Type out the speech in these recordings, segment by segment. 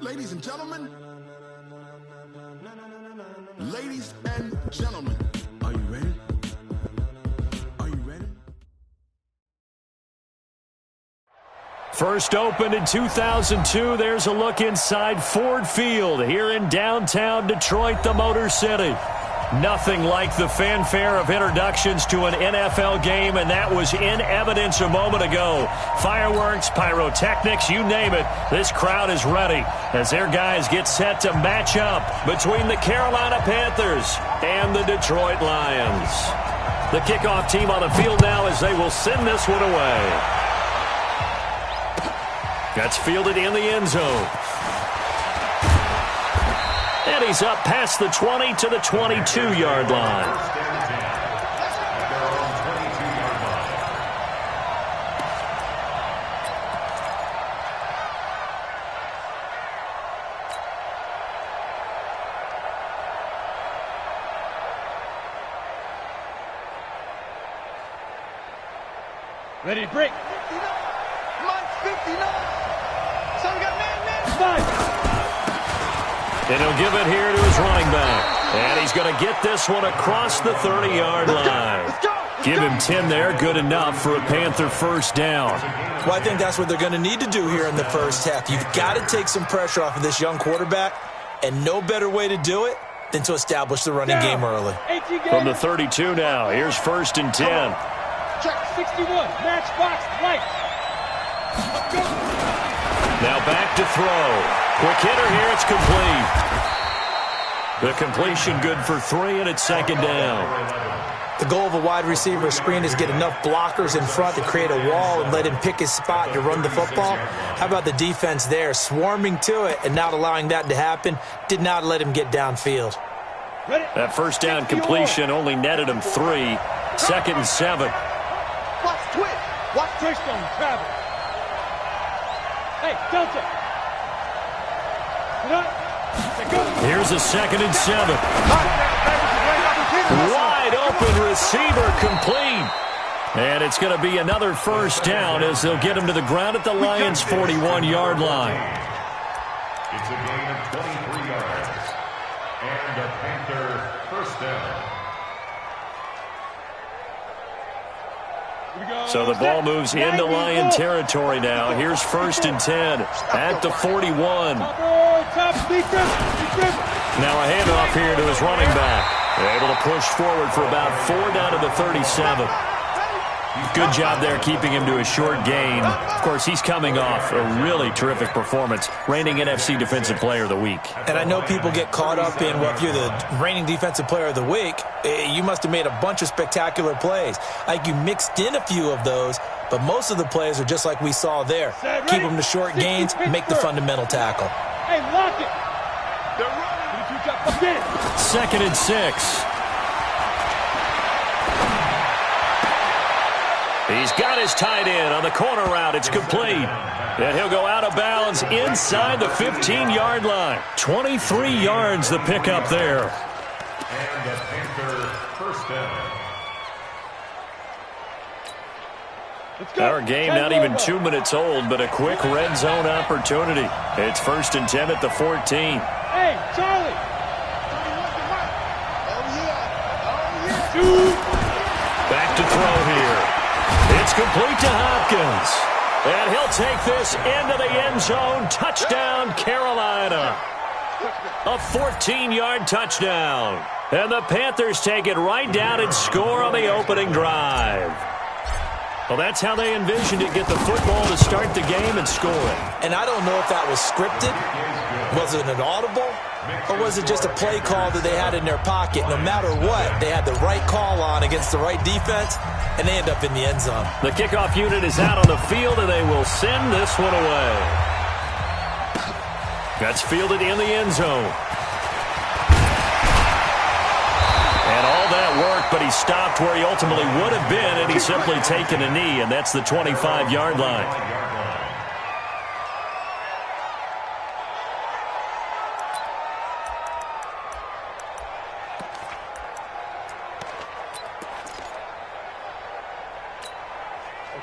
Ladies and gentlemen. Ladies and gentlemen. Are you ready? Are you ready? First opened in 2002, there's a look inside Ford Field here in downtown Detroit, the Motor City. Nothing like the fanfare of introductions to an NFL game, and that was in evidence a moment ago. Fireworks, pyrotechnics, you name it, this crowd is ready as their guys get set to match up between the Carolina Panthers and the Detroit Lions. The kickoff team on the field now as they will send this one away. That's fielded in the end zone. And he's up past the 20 to the 22-yard line. Ready to break. 59. So we got man. And he'll give it here to his running back. And he's going to get this one across the 30-yard line. Give him 10 there, good enough for a Panther first down. Well, I think that's what they're going to need to do here in the first half. You've got to take some pressure off of this young quarterback, and no better way to do it than to establish the running game early. From the 32 now, here's first and 10. Check 61, matchbox, right. Now back to throw. Quick hitter here, it's complete. The completion good for 3, and it's second down. The goal of a wide receiver screen is get enough blockers in front to create a wall and let him pick his spot to run the football. How about the defense there, swarming to it and not allowing that to happen? Did not let him get downfield. That first down completion only netted him 3. Second and 7. Watch twitch. Watch touchdown travel. Hey, Delta. Here's a second and 7. Wide open receiver complete. And it's going to be another first down as they'll get him to the ground at the Lions' 41-yard line. It's a gain of 23 yards. And a Panther first down. So the ball moves into Lion territory now. Here's first and 10 at the 41. Now a handoff here to his running back. Able to push forward for about 4 down to the 37. Good job there keeping him to a short gain. Of course, he's coming off a really terrific performance, reigning NFC Defensive Player of the Week. And I know people get caught up in, well, if you're the reigning Defensive Player of the Week, you must have made a bunch of spectacular plays. Like you mixed in a few of those, but most of the plays are just like we saw there. Keep them to short gains, make the fundamental tackle. Hey, lock it. Second and 6. He's got his tight end on the corner route. It's complete. And he'll go out of bounds inside the 15-yard line. 23 yards the pickup there. And the Panther first down. Our game not even 2 minutes old, but a quick red zone opportunity. It's first and 10 at the 14. Hey, Charlie. Back to throw here. It's complete to Hopkins. And he'll take this into the end zone. Touchdown, Carolina. A 14-yard touchdown. And the Panthers take it right down and score on the opening drive. Well, that's how they envisioned it, get the football to start the game and score it. And I don't know if that was scripted. Was it an audible? Or was it just a play call that they had in their pocket? No matter what, they had the right call on against the right defense, and they end up in the end zone. The kickoff unit is out on the field, and they will send this one away. That's fielded in the end zone. And all that work, but he stopped where he ultimately would have been, and he's simply taken a knee, and that's the 25-yard line.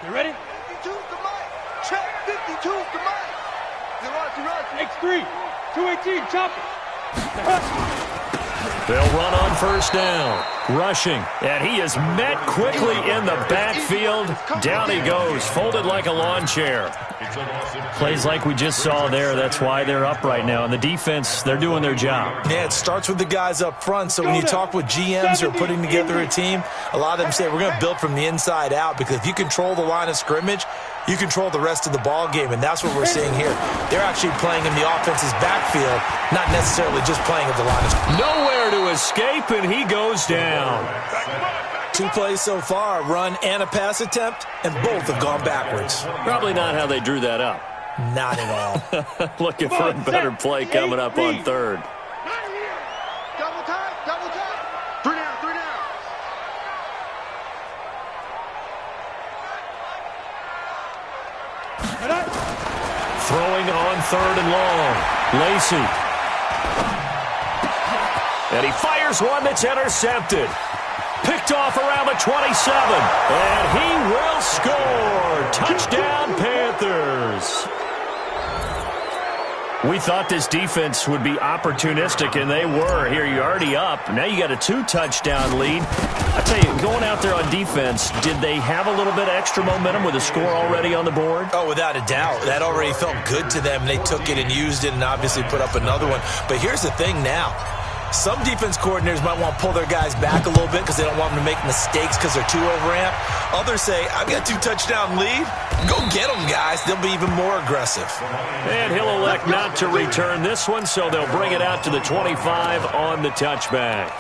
You ready? 52 to Mike. Check 52 to Mike. X3, 218, chop it. They'll run on first down. Rushing. And he is met quickly in the backfield. Down he goes, folded like a lawn chair. Plays like we just saw there. That's why they're up right now. And the defense, they're doing their job. Yeah, it starts with the guys up front. So when you talk with GMs who are putting together a team, a lot of them say we're going to build from the inside out, because if you control the line of scrimmage, you control the rest of the ball game, and that's what we're seeing here. They're actually playing in the offense's backfield, not necessarily just playing at the line of scrimmage. Nowhere to escape, and he goes down. 2 plays so far, a run and a pass attempt, and both have gone backwards. Probably not how they drew that up. Not at all. Looking for a better play coming up on third. Double time. 3 down. Throwing on third and long. Lacey. And he fires one that's intercepted. Picked off around the 27. And he will score. Touchdown, Panthers. We thought this defense would be opportunistic, and they were. Here, you're already up. Now you got a 2-touchdown lead. I tell you, going out there on defense, did they have a little bit of extra momentum with a score already on the board? Oh, without a doubt. That already felt good to them. They took it and used it and obviously put up another one. But here's the thing now. Some defense coordinators might want to pull their guys back a little bit because they don't want them to make mistakes because they're too overamped. Others say, I've got a 2-touchdown lead. Go get them, guys. They'll be even more aggressive. And he'll elect not to return this one, so they'll bring it out to the 25 on the touchback.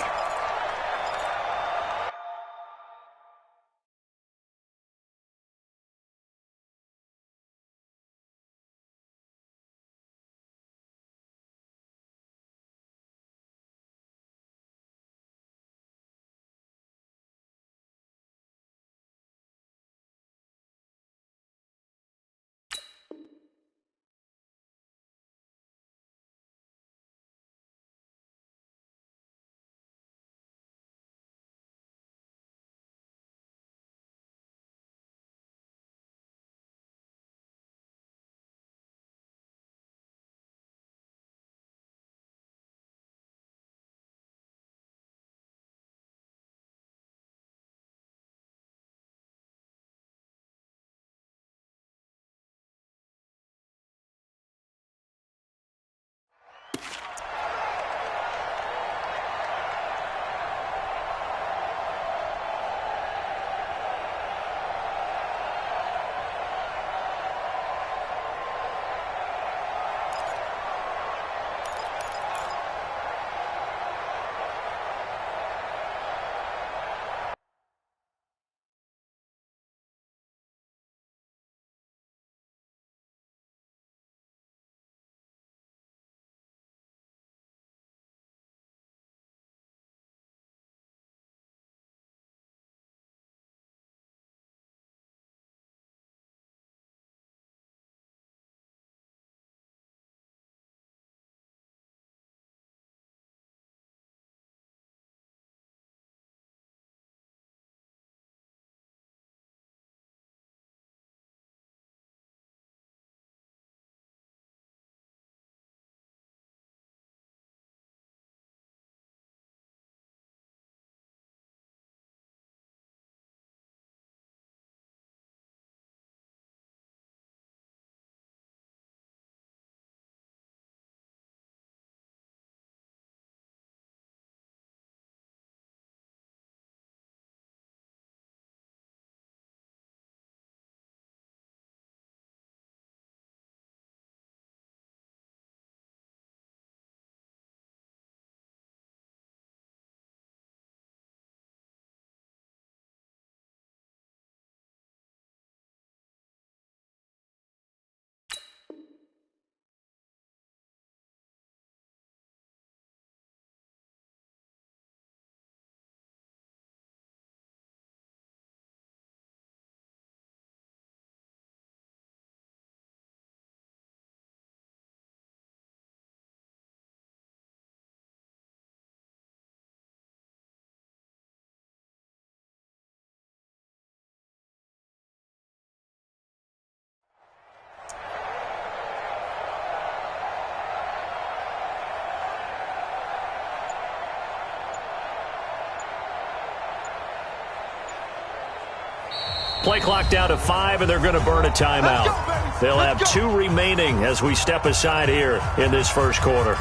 Play clock down to 5, and they're going to burn a timeout. They'll have 2 remaining as we step aside here in this first quarter.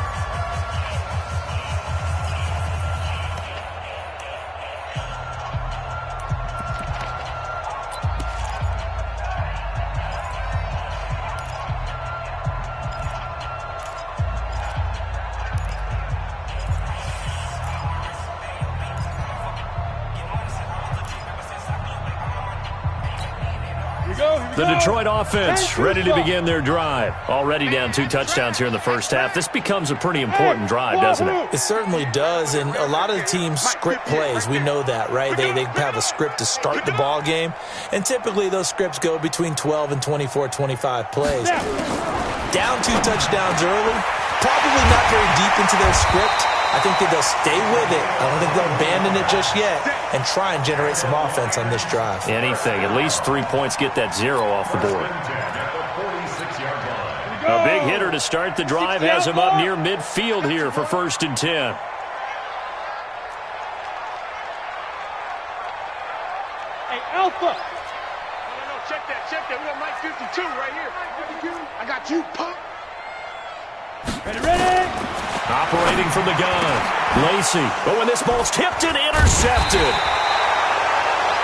The Detroit offense ready to begin their drive. Already down 2 touchdowns here in the first half. This becomes a pretty important drive, doesn't it? It certainly does, and a lot of the teams script plays. We know that, right? They have a script to start the ball game, and typically those scripts go between 12 and 24, 25 plays. Down 2 touchdowns early, probably not very deep into their script. I think that they'll stay with it. I don't think they'll abandon it just yet and try and generate some offense on this drive. Anything. At least 3 points, get that 0 off the board. A big hitter to start the drive has him up near midfield here for 1st and 10. Hey, Alpha. No, check that. We got Mike 52 right here. I got you, punk. Ready. Operating from the gun. Lacey. But when this ball's tipped and intercepted.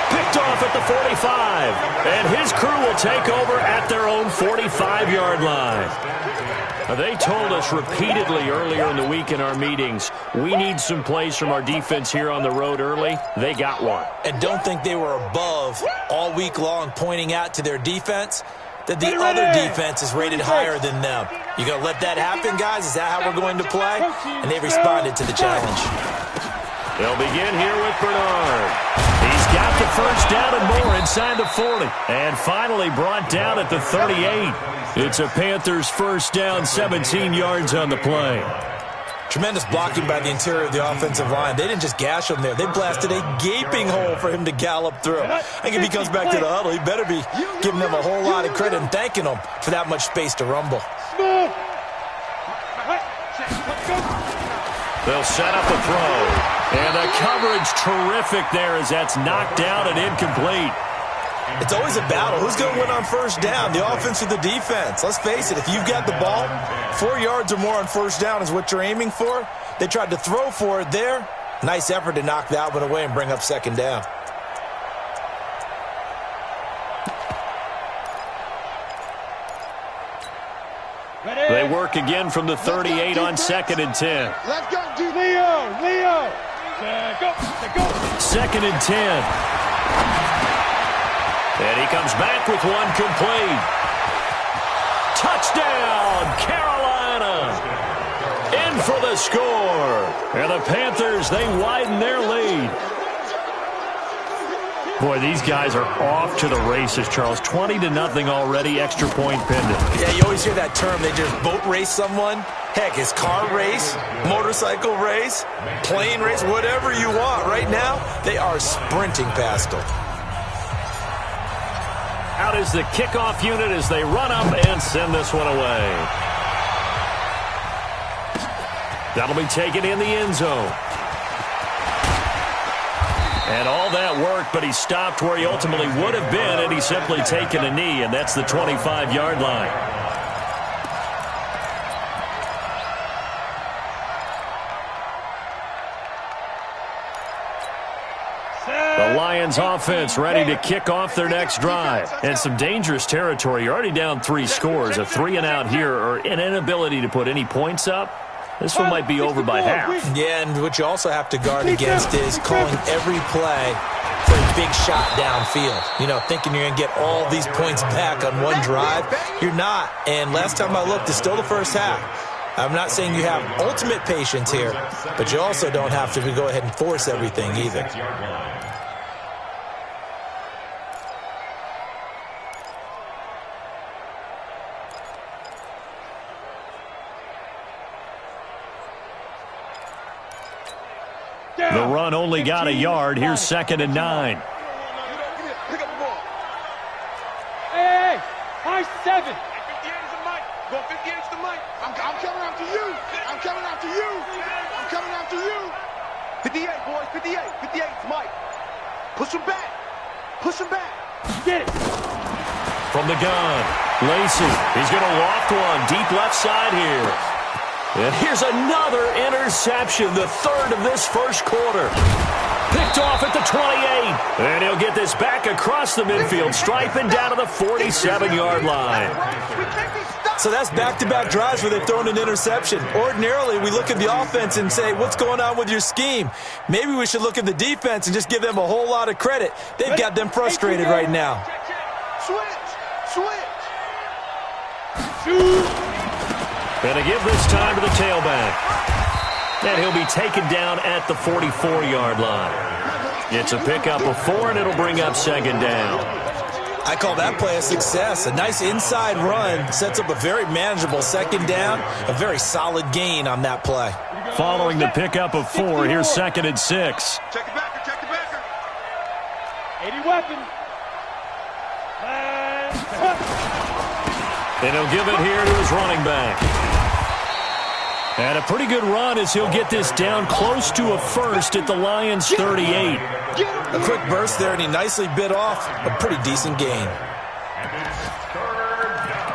Picked off at the 45. And his crew will take over at their own 45-yard line. They told us repeatedly earlier in the week in our meetings, we need some plays from our defense here on the road early. They got one. And don't think they were above all week long pointing out to their defense that the other defense is rated higher than them. You going to let that happen, guys? Is that how we're going to play? And they responded to the challenge. They'll begin here with Bernard. He's got the first down and more inside the 40. And finally brought down at the 38. It's a Panthers first down, 17 yards on the play. Tremendous blocking by the interior of the offensive line. They didn't just gash him there. They blasted a gaping hole for him to gallop through. I think if he comes back to the huddle, he better be giving them a whole lot of credit and thanking them for that much space to rumble. They'll set up a throw. And the coverage terrific there as that's knocked down and incomplete. It's always a battle. Who's going to win on first down, the offense or the defense? Let's face it, if you've got the ball, 4 yards or more on first down is what you're aiming for. They tried to throw for it there. Nice effort to knock that one away and bring up second down. They work again from the 38 on 2nd and 10. Let's go, Leo. Go. 2nd and 10. And he comes back with one complete. Touchdown, Carolina. In for the score. And the Panthers, they widen their lead. Boy, these guys are off to the races, Charles. 20-0 already, extra point pending. Yeah, you always hear that term. They just boat race someone. Heck, it's car race, motorcycle race, plane race, whatever you want. Right now, they are sprinting past them. Out is the kickoff unit as they run up and send this one away. That'll be taken in the end zone. And all that worked, but he stopped where he ultimately would have been, and he's simply taken a knee, and that's the 25-yard line. The Lions offense ready to kick off their next drive. And some dangerous territory. You're already down 3 scores. A 3-and-out here or an inability to put any points up. This one might be over by half. Yeah, and what you also have to guard against is calling every play for a big shot downfield. You know, thinking you're going to get all these points back on one drive. You're not. And last time I looked, it's still the first half. I'm not saying you have ultimate patience here, but you also don't have to go ahead and force everything either. The run only got a yard. Here's 2nd and 9. Pick up the ball. Hey, high 7. 58 is the mic. Go 58 is the mic. I'm coming after you. I'm coming after you. I'm coming after you. 58, boys. 58. 58 is Mike. Push him back. Push him back. Get it. From the gun, Lacey. He's going to loft one deep left side here. And here's another interception, the third of this first quarter. Picked off at the 28. And he'll get this back across the midfield stripe and down to the 47-yard line. So that's back-to-back drives where they've thrown an interception. Ordinarily, we look at the offense and say, what's going on with your scheme? Maybe we should look at the defense and just give them a whole lot of credit. They've got them frustrated right now. Switch. And to give this time to the tailback. And he'll be taken down at the 44-yard line. It's a pickup of 4, and it'll bring up second down. I call that play a success. A nice inside run sets up a very manageable second down, a very solid gain on that play. Following the pickup of 4, here's 2nd and 6. Check the backer. 80 weapon. And he'll give it here to his running back. And a pretty good run as he'll get this down close to a first at the Lions' 38. A quick burst there, and he nicely bit off a pretty decent gain. And it's third down.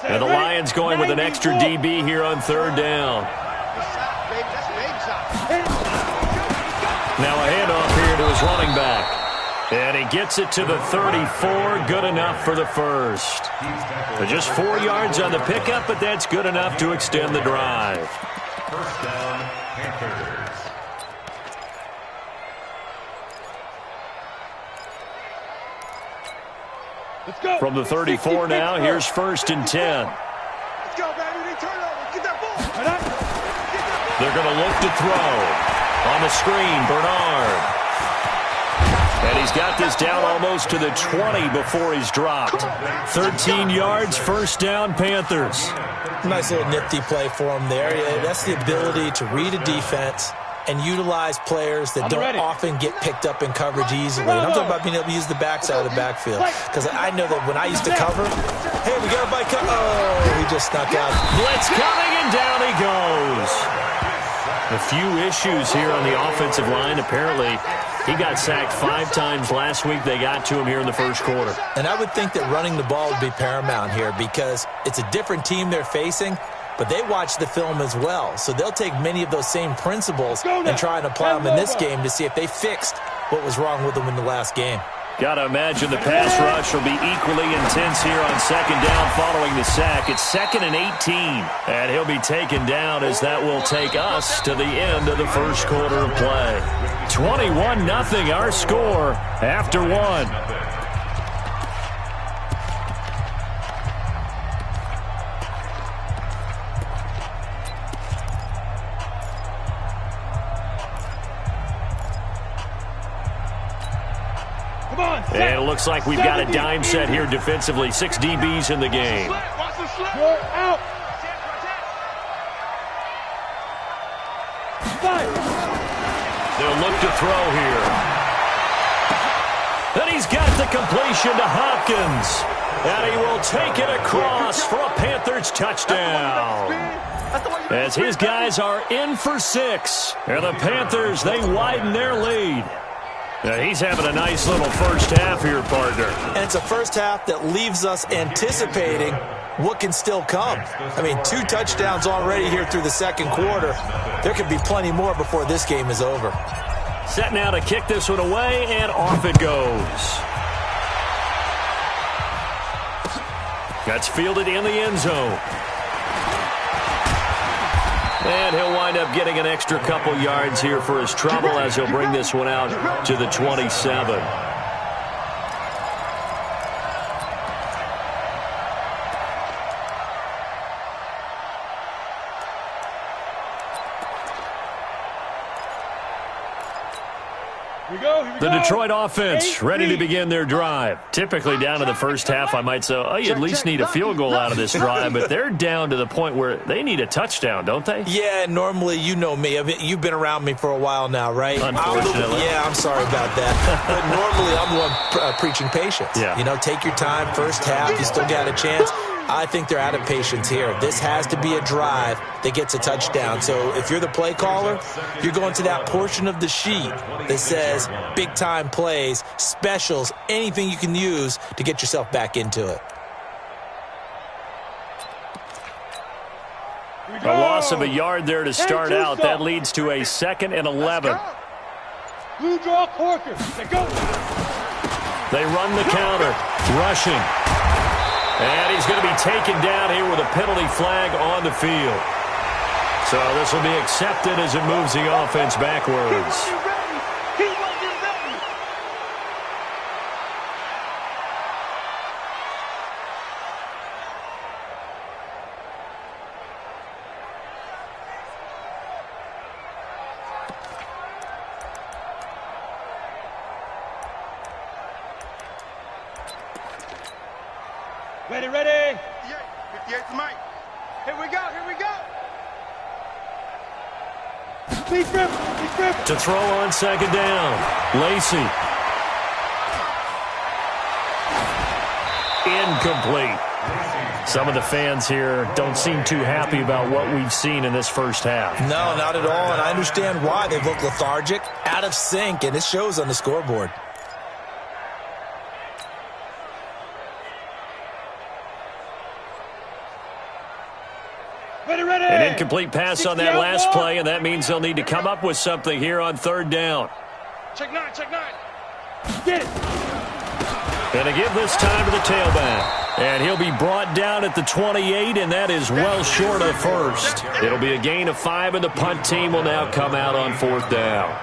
And the Lions going with an extra DB here on third down. Now a handoff here to his running back. And he gets it to the 34. Good enough for the first. Just 4 yards on the pickup, but that's good enough to extend the drive. First down, Panthers. Let's go. From the 34 now, here's 1st and 10. Let's go, baby. Turn over. Get that ball. They're going to look to throw. On the screen, Bernard. And he's got this down almost to the 20 before he's dropped. 13 yards, first down, Panthers. Nice little nifty play for him there. Yeah, that's the ability to read a defense and utilize players that don't often get picked up in coverage easily. And I'm talking about being able to use the backside of the backfield. Because I know that when I used to cover, hey, we got a bike. Oh, he just snuck out. Blitz coming, and down he goes. A few issues here on the offensive line. Apparently, he got sacked 5 times last week. They got to him here in the first quarter. And I would think that running the ball would be paramount here because it's a different team they're facing, but they watch the film as well. So they'll take many of those same principles and try and apply them in this game to see if they fixed what was wrong with them in the last game. Got to imagine the pass rush will be equally intense here on second down following the sack. It's 2nd and 18. And he'll be taken down as that will take us to the end of the first quarter of play. 21-0 our score after 1. And it looks like we've got a dime set here defensively. 6 DBs in the game. Watch the slap. Out. They'll look to throw here. And he's got the completion to Hopkins. And he will take it across for a Panthers touchdown. As his guys are in for 6. And the Panthers, they widen their lead. Now he's having a nice little first half here, partner. And it's a first half that leaves us anticipating what can still come. I mean, 2 touchdowns already here through the second quarter. There could be plenty more before this game is over. Set now to kick this one away, and off it goes. That's fielded in the end zone. And he'll wind up getting an extra couple yards here for his trouble as he'll bring this one out to the 27. The Detroit offense ready to begin their drive. Typically down to the first half, I might say, oh, you at least need a field goal out of this drive, but they're down to the point where they need a touchdown, don't they? Yeah, normally, you know me. You've been around me for a while now, right? Unfortunately. I'm sorry about that. But normally, I'm the one preaching patience. Yeah. You know, take your time, first half, you still got a chance. I think they're out of patience here. This has to be a drive that gets a touchdown. So if you're the play caller, you're going to that portion of the sheet that says big-time plays, specials, anything you can use to get yourself back into it. A loss of a yard there to start out. That leads to a 2nd and 11. Blue draw Corker. Go. They run the counter. Rushing. And he's going to be taken down here with a penalty flag on the field. So this will be accepted as it moves the offense backwards. Ready. 58 to Mike. Here we go. Please grip. To throw on 2nd down. Lacey. Incomplete. Some of the fans here don't seem too happy about what we've seen in this first half. No, not at all, and I understand why. They've looked lethargic, out of sync, and it shows on the scoreboard. An incomplete pass on that last play, and that means they'll need to come up with something here on 3rd down. Check nine. Get it. And to give this time to the tailback. And he'll be brought down at the 28, and that is well short of first. It'll be a gain of 5, and the punt team will now come out on 4th down.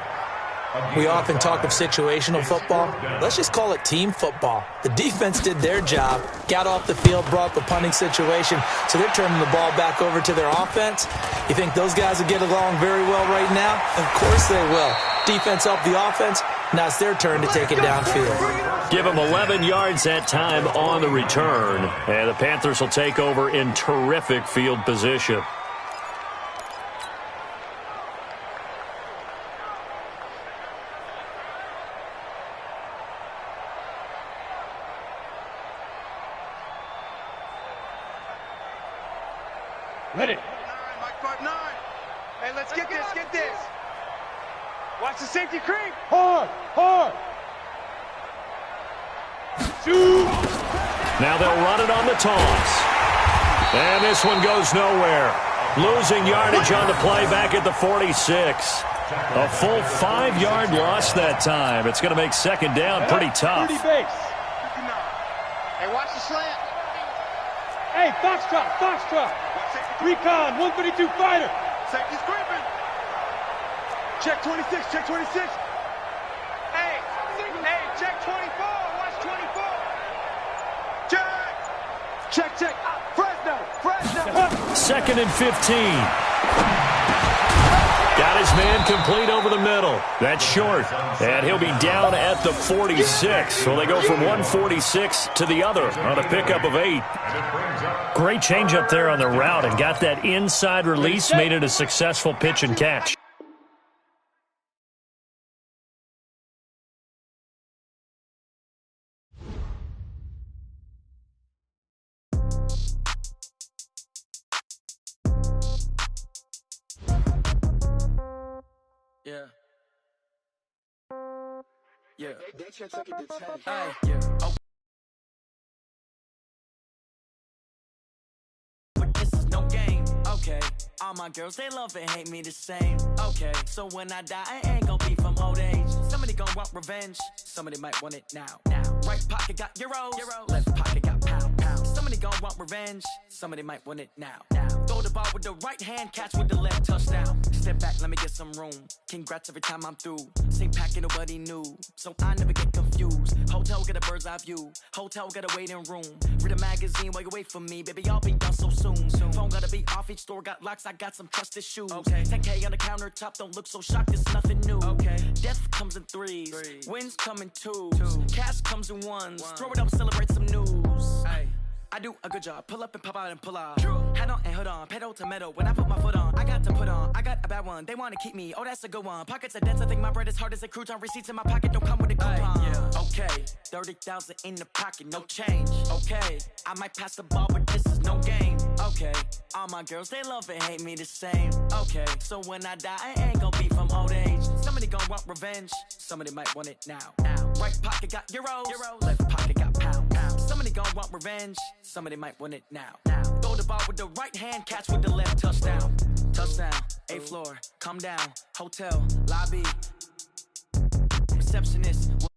We often talk of situational football. Let's just call it team football. The defense did their job, got off the field, brought the punting situation, so they're turning the ball back over to their offense. You think those guys will get along very well right now? Of course they will. Defense helped the offense. Now it's their turn to take it downfield. Give them 11 yards that time on the return, and the Panthers will take over in terrific field position. Ready. Mike 5-9. Hey, let's get this. Watch the safety creep. Hard. Shoot. Now they'll run it on the toss. And this one goes nowhere. Losing yardage on the play back at the 46. A full 5-yard loss that time. It's going to make 2nd down pretty tough. Hey, watch the slant. Hey, Foxtrot. Recon, 132 fighter. Safety's creeping. Check 26. Hey, check 24. Watch 24. Check. Fresno. 2nd and 15. Got his man complete over the middle. That's short. And he'll be down at the 46. So they go from 146 to the other on a pickup of 8. Great change up there on the route and got that inside release, made it a successful pitch and catch. Yeah. Oh. But this is no game. Okay. All my girls, they love and hate me the same. Okay. So when I die, I ain't gonna be from old age. Somebody gonna want revenge. Somebody might want it now. Right pocket got euros. Left pocket got pound. Somebody gonna want revenge. Somebody might want it now. Throw the ball with the right hand, catch with the left, touchdown. Step back, let me get some room. Congrats every time I'm through. Same packet, nobody knew, so I never get confused. Hotel get a bird's eye view. Hotel get a waiting room. Read a magazine while you wait for me, baby. I'll be done so soon. Phone Don't gotta be off, each store got locks, I got some trusted shoes. Okay. 10K on the countertop, don't look so shocked, it's nothing new. Okay. Death comes in threes. Wins come in twos. Cash comes in ones. Throw it up, celebrate some news. Ay. I do a good job, pull up and pop out and pull off. Hat on and hood on, pedal to metal. When I put my foot on, I got to put on. I got a bad one, they wanna keep me. Oh, that's a good one. Pockets are dense, I think my bread is hard as a crouton. Receipts in my pocket don't come with a coupon. Yeah. Okay, 30,000 in the pocket, no change. Okay, I might pass the ball, but this is no game. Okay, all my girls, they love and hate me the same. Okay, so when I die, I ain't gon' be from old age. Somebody gon' want revenge, somebody might want it now. Right pocket got euros, left pocket got pounds. Somebody gon' want revenge, somebody might want it now. Throw the ball with the right hand, catch with the left, touchdown. Touchdown, 8th floor, come down, hotel, lobby. Receptionist